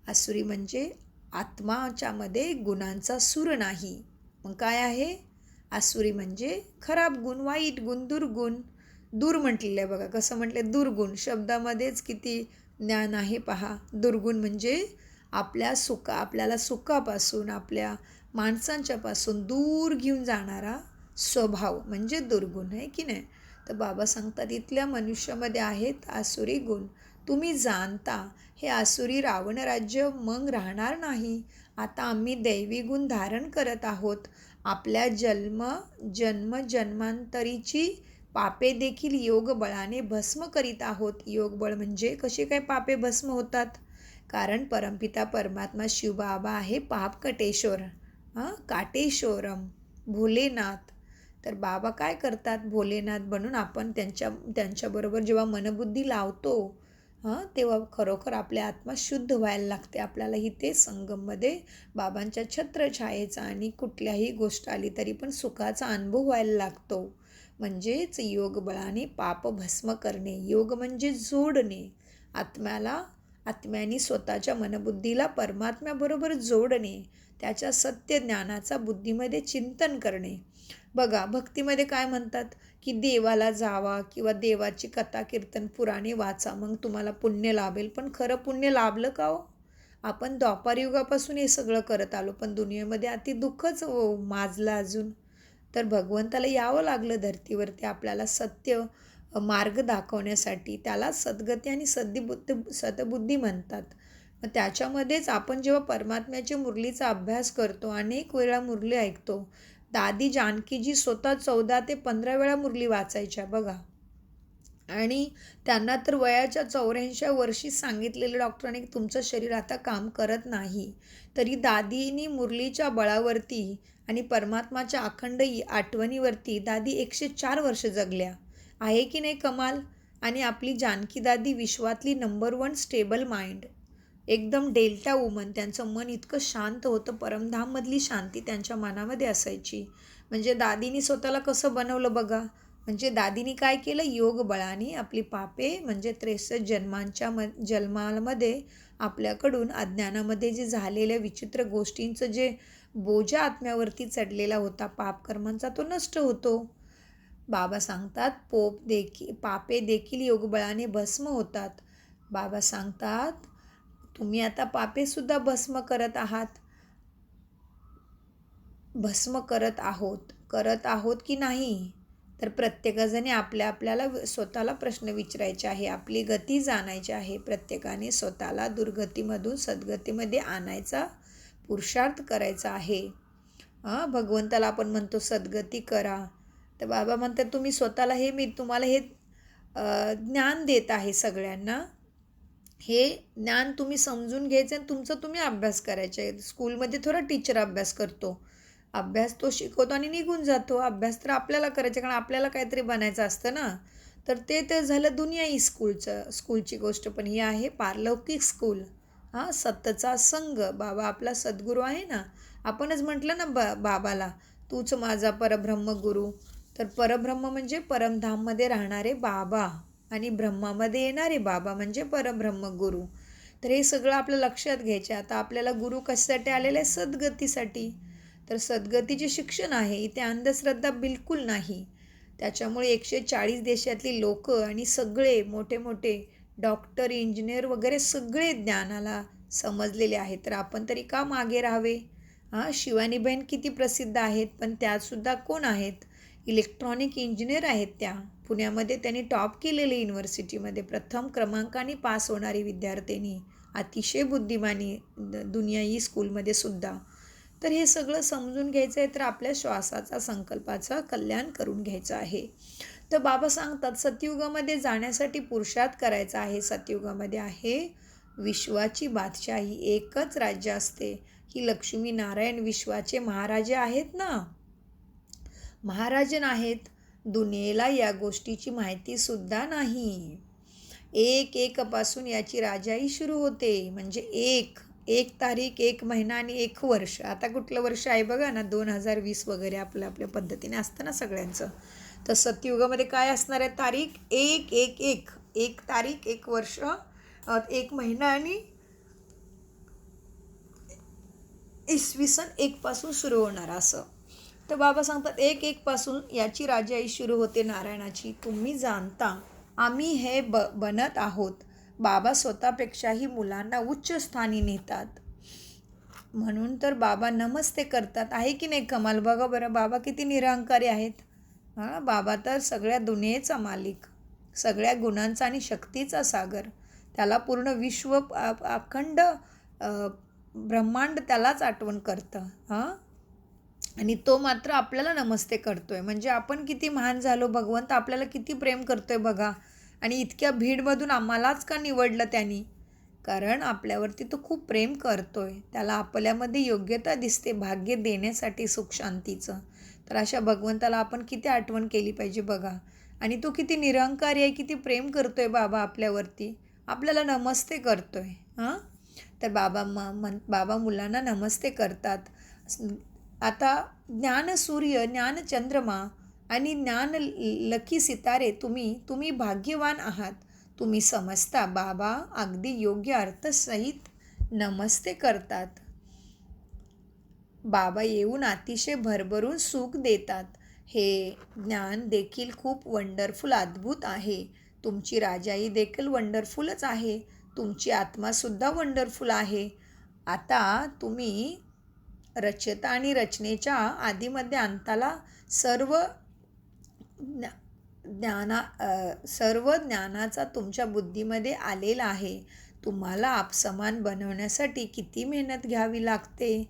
आसुरी म्हणजे आत्माच्यामध्ये गुणांचा सूर नाही. मग काय आहे? आसुरी म्हणजे खराब गुण, वाईट गुण, दुर्गुण. दूर म्हटलेलं आहे बघा, कसं म्हटले? दुर्गुण. शब्दामध्येच किती ज्ञान आहे पहा. दुर्गुण म्हणजे आपल्याला सुखापासून, आपल्या माणसांच्यापासून दूर घेऊन जाणारा स्वभाव म्हणजे दुर्गुण, आहे की नाही? तर बाबा सांगतात इथल्या मनुष्यामध्ये आहेत आसुरी गुण. तुम्ही जाणता हे आसुरी रावण राज्य मग राहणार नाही. आता आम्ही दैवी गुण धारण करत आहोत. आपल्या जन्मांतरीची पापे देखील योग बळाने भस्म करीत आहोत. योग बळ म्हणजे कसे काय पापे भस्म होतात? कारण परमपिता परमात्मा शिवबाबा आहे पाप कटेश्वर, काटेश्वरम, भोलेनाथ. तर बाबा काय करतात? भोलेनाथ बनून आपण त्यांच्याबरोबर जेव्हा मनबुद्धी लावतो तेव्हा खरोखर आपल्या आत्मा शुद्ध व्हायला लागते. आपल्यालाही ते संगममध्ये बाबांच्या छत्रछायेचा आणि कुठल्याही गोष्ट आली तरी पण सुखाचा अनुभव व्हायला लागतो. म्हणजेच योग बळाने पाप भस्म करणे. योग म्हणजे जोडणे आत्म्याने स्वतःच्या मनबुद्धीला परमात्म्याबरोबर जोडणे, त्याच्या सत्य ज्ञानाचा बुद्धीमध्ये चिंतन करणे. बघा भक्तीमध्ये काय म्हणतात की देवाला जावा किंवा देवाची कथा कीर्तन पुराणे वाचा, मग तुम्हाला पुण्य लाभेल. पण खरं पुण्य लाभलं का हो? आपण द्वापारयुगापासून हे सगळं करत आलो, पण दुनियेमध्ये अति दुःखच माजलं अजून. तर भगवंताला यावं लागलं धर्तीवरती आपल्याला सत्य मार्ग दाखवण्यासाठी. त्याला सद्गती आणि सद्बुद्धी म्हणतात. मग त्याच्यामध्येच आपण जेव्हा परमात्म्याच्या मुरलीचा अभ्यास करतो, अनेक वेळा मुरली ऐकतो. दादी जानकीजी स्वतः 14 ते 15 वेळा मुरली वाचायच्या बघा. आणि त्यांना तर वयाच्या 84व्या वर्षी सांगितलेलं डॉक्टरांनी की तुमचं शरीर आता काम करत नाही. तरी दादीनी मुरलीच्या बळावरती आणि परमात्माच्या अखंड आठवणीवरती दादी 104 वर्ष जगल्या. आहे की नाही कमाल? आणि आपली जानकी दादी विश्वातली नंबर 1 स्टेबल माइंड, एकदम डेल्टा वुमन. त्यांचं मन इतकं शांत होतं, परमधाममधली शांती त्यांच्या मनामध्ये असायची. म्हणजे दादीनी स्वतःला कसं बनवलं बघा. म्हणजे दादीनी काय केलं, योग बळाने आपली पापे म्हणजे 63 जन्मामध्ये आपल्याकडून अज्ञानामध्ये जे झालेल्या विचित्र गोष्टींचं जे बोजा आत्म्यावरती चढलेला होता पापकर्मांचा, तो नष्ट होतो. बाबा सांगतात पापे देखील योगबळाने भस्म होतात. बाबा सांगतात तुम्ही आता पापेसुद्धा भस्म करत आहात. भस्म करत आहोत की नाही? तर प्रत्येकाजणे आपल्याला स्वतःला प्रश्न विचारायचे आहे. आपली गती जाणायची आहे. प्रत्येकाने स्वतःला दुर्गतीमधून सद्गतीमध्ये आणायचा पुरुषार्थ करायचा आहे. भगवंताला आपण म्हणतो सद्गती करा. तर बाबा म्हणतात तुम्ही स्वतःला मी तुम्हाला हे ज्ञान देत आहे सगळ्यांना. हे ज्ञान तुम्ही समजून घ्यायचं आणि तुमचा तुम्ही अभ्यास करायचा आहे. स्कूलमध्ये थोडा टीचर अभ्यास करतो, अभ्यास तो शिकवतो आणि निघून जातो. अभ्यास तर आपल्याला करायचा, कारण आपल्याला काहीतरी बनायचं असतं ना. तर ते तर झालं दुनियाई स्कूलची गोष्ट. पण ही आहे पारलौकिक स्कूल. सत्तचा संग. बाबा आपला सद्गुरू आहे ना. आपणच म्हटलं ना बाबाला तूच माझा परब्रह्म गुरु. तर परब्रह्म म्हणजे परमधाममध्ये राहणारे बाबा आणि ब्रह्मामध्ये येणारे बाबा म्हणजे परब्रह्म गुरु. तर हे सगळं आपलं लक्षात घ्यायचं. आता आपल्याला गुरु कशासाठी आलेले आहे? सद्गतीसाठी. तर सद्गतीचे शिक्षण आहे. इथे अंधश्रद्धा बिलकुल नाही. त्याच्यामुळे 140 देशातली लोक आणि सगळे मोठे मोठे डॉक्टर, इंजिनियर वगैरे सगळे ज्ञानाला समजलेले आहेत. तर आपण तरी का मागे राहावे? शिवानीबेन किती प्रसिद्ध आहेत, पण त्यासुद्धा कोण आहेत? इलेक्ट्रॉनिक इंजिनियर आहेत त्या. पुण्यामध्ये त्यांनी टॉप केलेले, युनिव्हर्सिटीमध्ये प्रथम क्रमांकाने पास होणारी विद्यार्थिनी, अतिशय बुद्धिमानी दुनियाई स्कूलमध्ये सुद्धा. तर हे सगळं समजून घ्यायचं आहे. तर आपल्या श्वासाचा संकल्पाचा कल्याण करून घ्यायचं आहे. तर बाबा सांगतात सतयुगामध्ये जाण्यासाठी पुरुषार्थ करायचा आहे. सतयुगामध्ये आहे विश्वाची बादशाही, एकच राज्य असते. ही लक्ष्मी नारायण विश्वाचे महाराजे आहेत ना, महाराजन आहेत. दुनियेला या गोष्टीची माहिती सुद्धा नाही. 1/1 याची राजाई सुरू होते. म्हणजे 1 तारीख, 1 महिना आणि 1 वर्ष. आता कुठलं वर्ष आहे बघा ना, 2020 वगैरे आपल्या पद्धतीने असतं ना सगळ्यांचं. तर सतयुगामध्ये काय असणार आहे तारीख? 1 तारीख, 1 वर्ष, 1 महिना आणि इसवी सन 1 पासून सुरू होणार असं. तर बाबा सांगतात 1/1 याची राजाई सुरू होते नारायणाची. तुम्ही जाणता आम्ही हे बनत आहोत. बाबा स्वतःपेक्षाही मुलांना उच्च स्थानी नेतात. म्हणून तर बाबा नमस्ते करतात. आहे की नाही कमाल? बघा बरं बाबा किती निरहंकारी आहेत. बाबा तर सगळ्या दुनियेचा मालिक, सगळ्या गुणांचा आणि शक्तीचा सागर. त्याला पूर्ण विश्व अखंड ब्रह्मांड त्यालाच आठवण करतं. आणि तो मात्र आपल्याला नमस्ते करतोय. म्हणजे आपण किती महान झालो, भगवंत आपल्याला किती प्रेम करतोय बघा. आणि इतक्या भीडमधून आम्हालाच का निवडलं त्यांनी? कारण आपल्यावरती तो खूप प्रेम करतोय. त्याला आपल्यामध्ये योग्यता दिसते भाग्य देण्यासाठी, सुख शांतीचं. तर अशा भगवंताला आपण किती आठवण केली पाहिजे बघा. आणि तो किती निरंकारी आहे, किती प्रेम करतोय बाबा आपल्यावरती, आपल्याला नमस्ते करतोय. तर बाबा मुलांना नमस्ते करतात. आता ज्ञान सूर्य, ज्ञान चंद्रमा आणि ज्ञान लकी सितारे तुम्ही भाग्यवान आहात. तुम्ही समजता. बाबा अगदी योग्य अर्थसहित नमस्ते करतात. बाबा येऊन अतिशय भरभरून सुख देतात. हे ज्ञान देखील खूप वंडरफुल, अद्भुत आहे. तुमची राजाई देखील वंडरफुलच आहे. तुमची आत्मासुद्धा वंडरफुल आहे. आता तुम्ही रचता आणि रचनेच्या आधीमध्ये अंताला सर्व ज्ञानाचा तुमच्या बुद्धीमध्ये आलेला आहे. तुम्हाला आपसमान बनवण्यासाठी किती मेहनत घ्यावी लागते.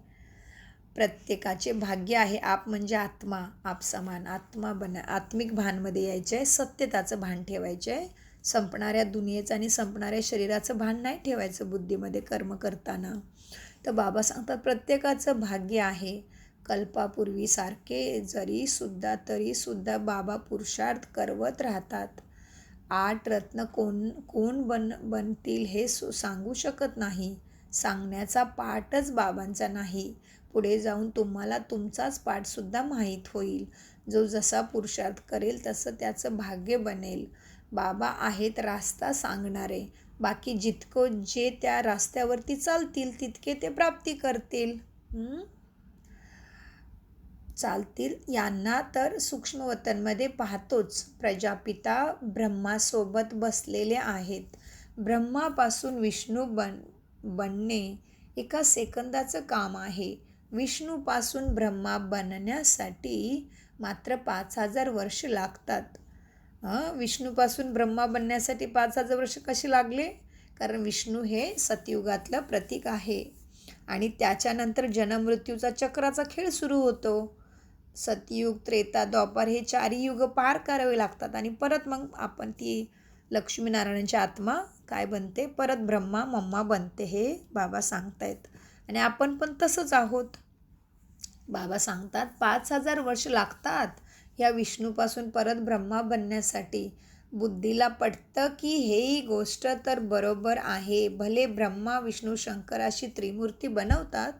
प्रत्येकाचे भाग्य आहे. आप म्हणजे आत्मा, आपसमान आत्मा आत्मिक भानमध्ये यायचे आहे. सत्यताचं भान ठेवायचे आहे. संपणाऱ्या दुनियेचं आणि संपणाऱ्या शरीराचं भान नाही ठेवायचं बुद्धीमध्ये कर्म करताना. तर बाबा सांगतात प्रत्येकाचं भाग्य आहे. कल्पापूर्वीसारखे तरीसुद्धा बाबा पुरुषार्थ करवत राहतात. 8 रत्न कोण बनतील हे सांगू शकत नाही. सांगण्याचा पाठच बाबांचा नाही. पुढे जाऊन तुम्हाला तुमचाच पाठसुद्धा माहीत होईल. जो जसा पुरुषार्थ करेल तसं त्याचं भाग्य बनेल. बाबा आहेत रास्ता सांगणारे. बाकी जे त्या रस्त्यावरती चालतील तितके ते प्राप्ती करतील. यांना तर सूक्ष्मवतनमध्ये पाहतोच. प्रजापिता ब्रह्मासोबत बसलेले आहेत. ब्रह्मापासून विष्णू बनणे एका सेकंदाचं काम आहे. विष्णूपासून ब्रह्मा बनण्यासाठी मात्र 5,000 वर्ष लागतात. विष्णूपासून ब्रह्मा बनण्यासाठी 5,000 वर्ष कसे लागले? कारण विष्णू हे सतयुगातलं प्रतीक आहे आणि त्याच्यानंतर जन्ममृत्यूचा चक्राचा खेळ सुरू होतो. सतयुग, त्रेता, द्वापार हे 4 युग पार करावे लागतात आणि परत मग आपण ती लक्ष्मीनारायणाची आत्मा काय बनते, परत ब्रह्मा मम्मा बनते. हे बाबा सांगतायत आणि आपण पण तसंच आहोत. बाबा सांगतात 5,000 वर्ष लागतात या विष्णूपासून परत ब्रह्मा बनण्यासाठी. बुद्धीला पटतं की ही गोष्ट तर बरोबर आहे. भले ब्रह्मा विष्णू शंकर अशी त्रिमूर्ती बनवतात,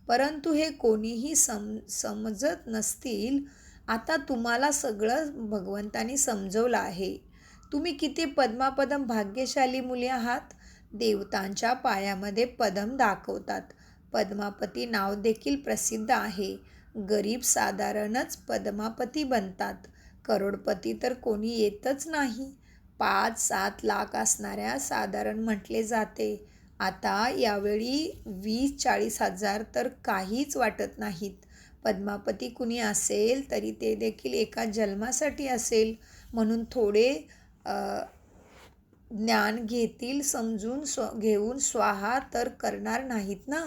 परंतु हे कोणीही समजत नसतील. आता तुम्हाला सगळं भगवंतानी समजवलं आहे. तुम्ही किती पद्मापदम भाग्यशाली मुले आहात. देवतांच्या पायामध्ये पदम दाखवतात. पद्मापती नाव देखील प्रसिद्ध आहे. गरीब साधारणच पद्मापती बनतात. करोडपती तर कोणी येतच नाही. 5-7 लाख असणाऱ्या साधारण म्हटले जाते. आता यावेळी 20-40 हजार तर काहीच वाटत नाहीत. पद्मापती कुणी असेल तरी ते देखील एका जन्मासाठी असेल म्हणून थोडे ज्ञान घेतील. समजून घेऊन स्वाहा तर करणार नाहीत ना.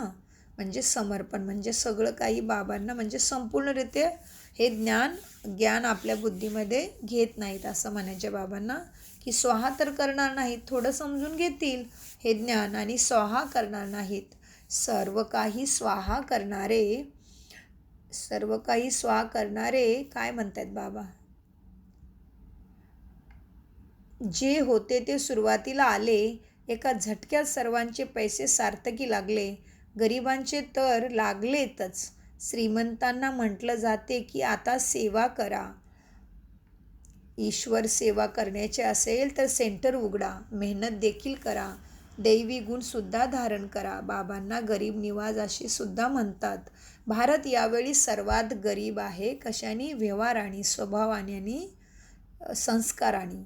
म्हणजे समर्पण म्हणजे सगळं काही बाबांना म्हणजे संपूर्णरित्या हे ज्ञान आपल्या बुद्धीमध्ये घेत नाहीत असं म्हणायचे बाबांना. की स्वाहा तर करणार नाहीत, थोडं समजून घेतील हे ज्ञान आणि स्वाहा करणार नाहीत. सर्व काही स्वाहा करणारे काय म्हणतात बाबा, जे होते ते सुरुवातीला आले. एका झटक्यात सर्वांचे पैसे सार्थकी लागले. गरिबांचे तर लागलेतच. श्रीमंतांना म्हटलं जाते की आता सेवा करा. ईश्वर सेवा करण्याचे असेल तर सेंटर उघडा, मेहनत देखील करा, दैवी गुणसुद्धा धारण करा. बाबांना गरीब निवाज असे सुद्धा म्हणतात. भारत यावेळी सर्वात गरीब आहे. कशाने? व्यवहाराने, स्वभावाने आणि संस्काराने.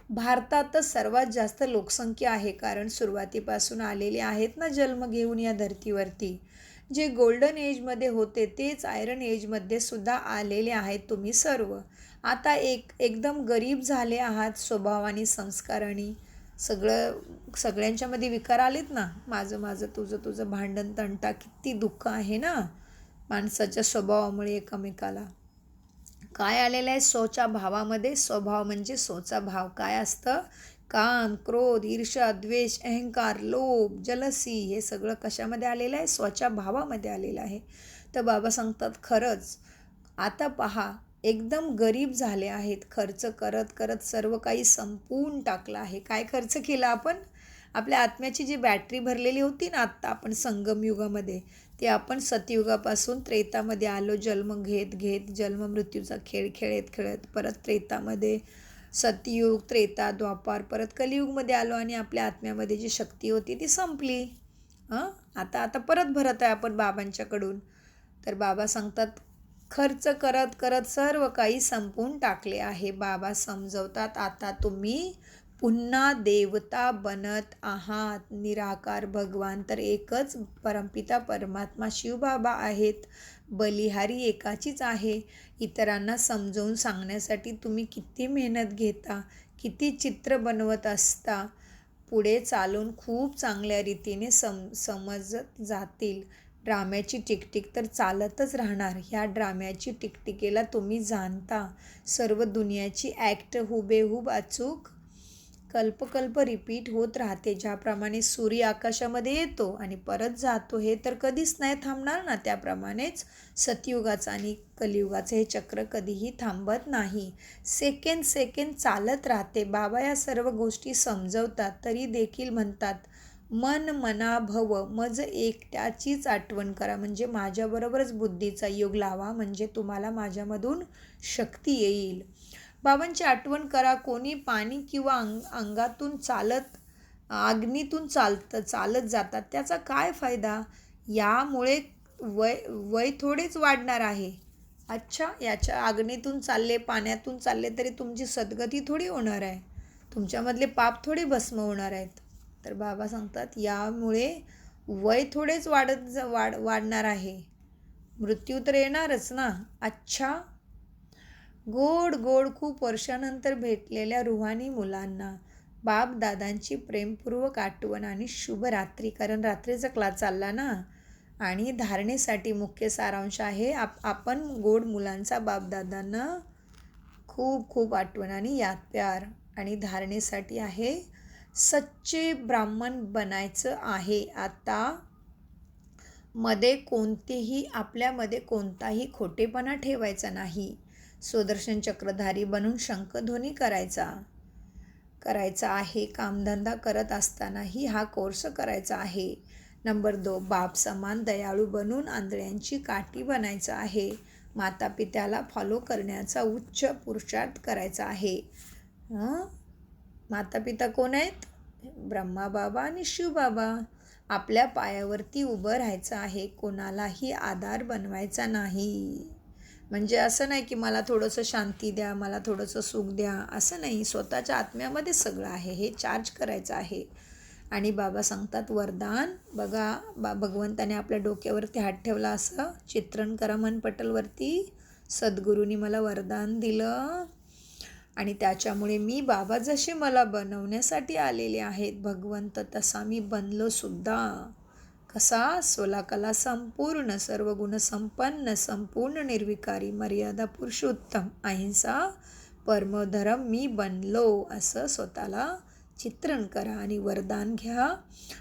भारतातच सर्वात जास्त लोकसंख्या आहे. कारण सुरुवातीपासून आलेले आहेत ना जन्म घेऊन या धर्तीवरती. जे गोल्डन एजमध्ये होते तेच आयरन एजमध्ये सुद्धा आलेले आहेत तुम्ही सर्व. आता एकदम गरीब झाले आहात स्वभावाने, संस्काराने. सगळ्यांच्यामध्ये विकार आलेत ना. माझं तुझं भांडण तंटा, किती दुःख आहे ना माणसाच्या स्वभावामुळे एकमेकाला. काय आलेलं आहे सोच्या भावामध्ये? स्वभाव म्हणजे सोचा भाव काय असतं? काम, क्रोध, ईर्ष्या, द्वेष, अहंकार, लोभ, जलसी हे सगळं कशामध्ये आलेलं आहे? स्वच्या भावामध्ये आलेलं आहे. तर बाबा सांगतात खरंच आता पहा एकदम गरीब झाले आहेत. खर्च करत करत सर्व काही संपवून टाकलं आहे. काय खर्च केला आपण? आपल्या आत्म्याची जी बॅटरी भरलेली होती ना आत्ता आपण संगम युगामध्ये, ते आपण सतयुगापासून त्रेतामध्ये आलो. जन्म घेत जन्म मृत्यूचा खेळ खेळत परत त्रेतामध्ये, सतयुग, त्रेता, द्वापार, परत कलियुगमध्ये आलो आणि आपल्या आत्म्यामध्ये जी शक्ती होती ती संपली. आता परत भरत आहे आपण बाबांच्याकडून. तर बाबा सांगतात खर्च करत करत सर्व काही संपवून टाकले आहे. बाबा समजवतात आता तुम्ही पुन्हा देवता बनत आहात. निराकार भगवान तर एकच परमपिता परमात्मा शिवबाबा आहेत. बलिहारी एकाचीच आहे. इतरांना समजावून सांगण्यासाठी तुम्ही किती मेहनत घेता, किती चित्र बनवत असता. पुढे चालून खूप चांगल्या रीतीने समजत जातील. ड्राम्याची टिकटिक तर चालतच राहणार. ह्या ड्राम्याची टिकटिकीला तुम्ही जाणता सर्व दुनियाची ॲक्ट हुबेहूब अचूक कल्पकल्प रिपीट होत राहते. ज्याप्रमाणे सूर्य आकाशामध्ये येतो आणि परत जातो हे तर कधीच नाही थांबणार ना, त्याप्रमाणेच सतयुगाचं आणि कलियुगाचं हे चक्र कधीही थांबत नाही. सेकंद चालत राहते. बाबा या सर्व गोष्टी समजवतात तरी देखील म्हणतात, मन मना भव, मज एकट्याचीच आठवण करा. म्हणजे माझ्याबरोबरच बुद्धीचा योग लावा, म्हणजे तुम्हाला माझ्यामधून शक्ती येईल. बाबांची आठवण करा. कोणी पाणी किंवा अंगातून अग्नीतून चालत जातात, त्याचा काय फायदा? यामुळे वय थोडेच वाढणार आहे. अच्छा, याच्या अग्नीतून चालले, पाण्यातून चालले तरी तुमची सद्गती थोडी होणार आहे, तुमच्यामधले पाप थोडे भस्म होणार आहेत. तर बाबा सांगतात यामुळे वय थोडेच वाढणार आहे, मृत्यू तर येणारच ना. अच्छा, गोड गोड खूप वर्षानंतर भेटलेल्या रुहानी मुलांना बाप दादांची प्रेमपूर्वक आठवण आणि शुभ रात्री. कारण रात्रीचा क्लास चालला ना. आणि धारणेसाठी मुख्य सारांश आहे, आपण गोड मुलांचा बापदादांना खूप खूप आठवण आणि याद प्यार. आणि धारणेसाठी आहे, सच्चे ब्राह्मण बनायचं आहे. आता आपल्यामध्ये कोणताही खोटेपणा ठेवायचा नाही. सुदर्शन चक्रधारी बनून शंखध्वनी करायचा आहे. कामधंदा करत असतानाही हा कोर्स करायचा आहे. नंबर 2, बाप समान दयाळू बनून आंधळ्यांची काठी बनायचं आहे. माता पित्याला फॉलो करण्याचा उच्च पुरुषार्थ करायचा आहे. माता पिता कोण आहेत? ब्रह्मा बाबा आणि शिवबाबा. आपल्या पायावरती उभं राहायचं आहे, कोणालाही आधार बनवायचा नाही. म्हणजे असं नाही की मला थोडंसं शांती द्या, मला थोडंसं सुख द्या, असं नाही. स्वतःच्या आत्म्यामध्ये सगळं आहे, हे चार्ज करायचं आहे. आणि बाबा सांगतात वरदान बघा. भगवंताने आपल्या डोक्यावरती हात ठेवला, असं चित्रण करा मनपटलवरती. सद्गुरूंनी मला वरदान दिलं आणि त्याच्यामुळे मी बाबा जसे मला बनवण्यासाठी आलेले आहेत भगवंत, तसा मी बनलो सुद्धा. कसा? सोलाकला संपूर्ण, सर्व गुण संपन्न, संपूर्ण निर्विकारी, मर्यादा पुरुषोत्तम, अहिंसा परमधर्म मी बनलो, असं स्वतःला चित्रण करा आणि वरदान घ्या.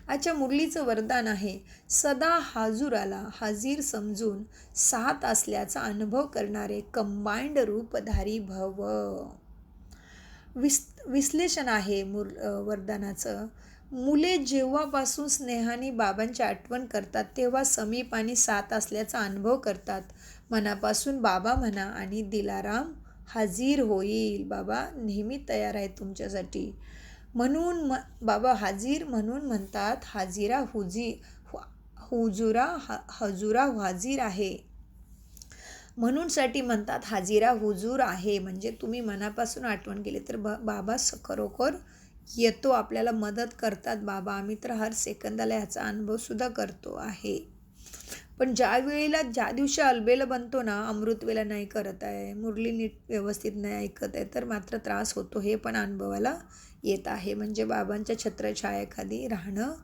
अच्छा, मुरलीचं वरदान आहे, सदा हाजूराला हाजीर समजून साथ असल्याचा अनुभव करणारे कंबाइंड रूपधारी भव. विश्लेषण आहे वरदानाचं. मुले जेव्हापासून स्नेहाने बाबांची आठवण करतात तेव्हा समीप आणि साथ असल्याचा अनुभव करतात. मनापासून बाबा म्हणा आणि दिलाराम हाजीर होईल. बाबा नेहमी तयार आहेत तुमच्यासाठी. म्हणून बाबा हाजीर म्हणून म्हणतात, हजुरा हाजीर आहे म्हणूनसाठी म्हणतात हाजिरा हुजूर आहे. म्हणजे तुम्ही मनापासून आठवण केली तर बाबा खरोखर येतो, आपल्याला मदत करतात बाबा. आम्ही तर हर सेकंदाला ह्याचा अनुभवसुद्धा करतो आहे. पण ज्या दिवशी अलबेला बनतो ना, अमृतवेला नाही करत आहे, मुरली नीट व्यवस्थित नाही ऐकत आहे, तर मात्र त्रास होतो. हे पण अनुभवाला येत आहे. म्हणजे बाबांच्या छत्रछायाखाली राहणं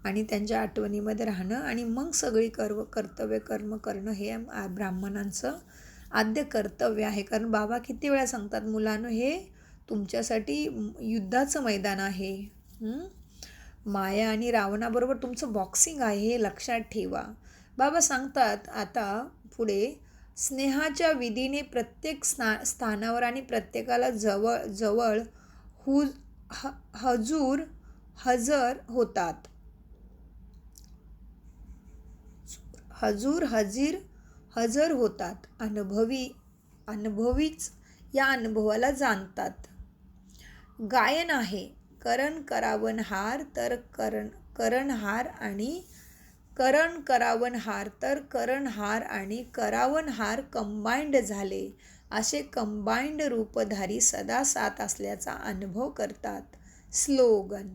आणि त्यांच्या आठवणीमध्ये राहणं आणि मग सगळी कर्म करणं हे ब्राह्मणांचं आद्य कर्तव्य आहे. कारण बाबा किती वेळा सांगतात, मुलांनो हे तुमच्यासाठी युद्धाचं मैदान आहे. माया आणि रावणाबरोबर तुमचं बॉक्सिंग आहे, हे लक्षात ठेवा. बाबा सांगतात आता पुढे, स्नेहाच्या विधीने प्रत्येक स्थानावर आणि प्रत्येकाला जवळ हजर होतात. हजर होतात. अनुभवीच या अनुभवाला जाणतात. गायन आहे, करण करावनहार तर करणहार आणि करावनहार कंबाइंड झाले. असे कंबाइंड रूपधारी सदा साथ असल्याचा अनुभव करतात. स्लोगन,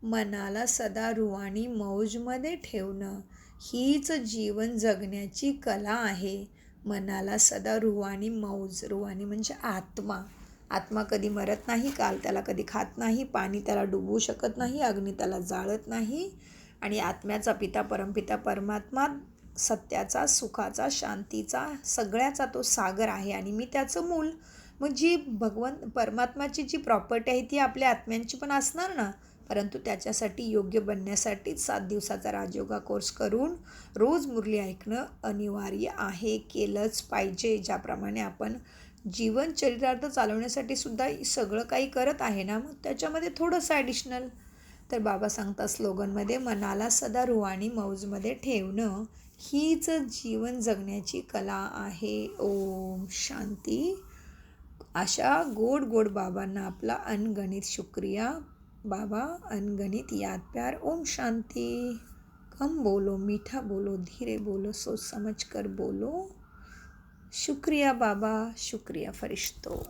मनाला सदा रुहानी मौजमध्ये ठेवणं हीच जीवन जगण्याची कला आहे. मनाला सदा रुहानी मौज, रुहानी म्हणजे आत्मा, आत्मा कधी मरत नाही, काल त्याला कधी खात नाही, पाणी त्याला डुबवू शकत नाही, अग्नी त्याला जाळत नाही. आणि आत्म्याचा पिता परमपिता परमात्मा सत्याचा, सुखाचा, शांतीचा, सगळ्याचा तो सागर आहे आणि मी त्याचं मूल. मग जी परमात्माची जी प्रॉपर्टी आहे ती आपल्या आत्म्यांची पण असणार ना. परंतु त्याच्यासाठी योग्य बनण्यासाठी 7 दिवसाचा राजयोगा कोर्स करून रोज मुरली ऐकणं अनिवार्य आहे, केलंच पाहिजे. ज्याप्रमाणे आपण जीवन चरितार्थ चालवण्यासाठी सुद्धा सगळं काही करत आहे ना, मग त्याच्यामध्ये थोडंसं ॲडिशनल. तर बाबा सांगतात स्लोगनमध्ये, मनाला सदा रूहानी मौजमध्ये ठेवणं हीच जीवन जगण्याची कला आहे. ओम शांती. अशा गोड गोड बाबांना आपला अनगणित शुक्रिया. बाबा अनगणित याद प्यार. ओम शांती. कम बोलो, मीठा बोलो, धीरे बोलो, सोच समझ कर बोलो. शुक्रिया बाबा, शुक्रिया फरिश्तों.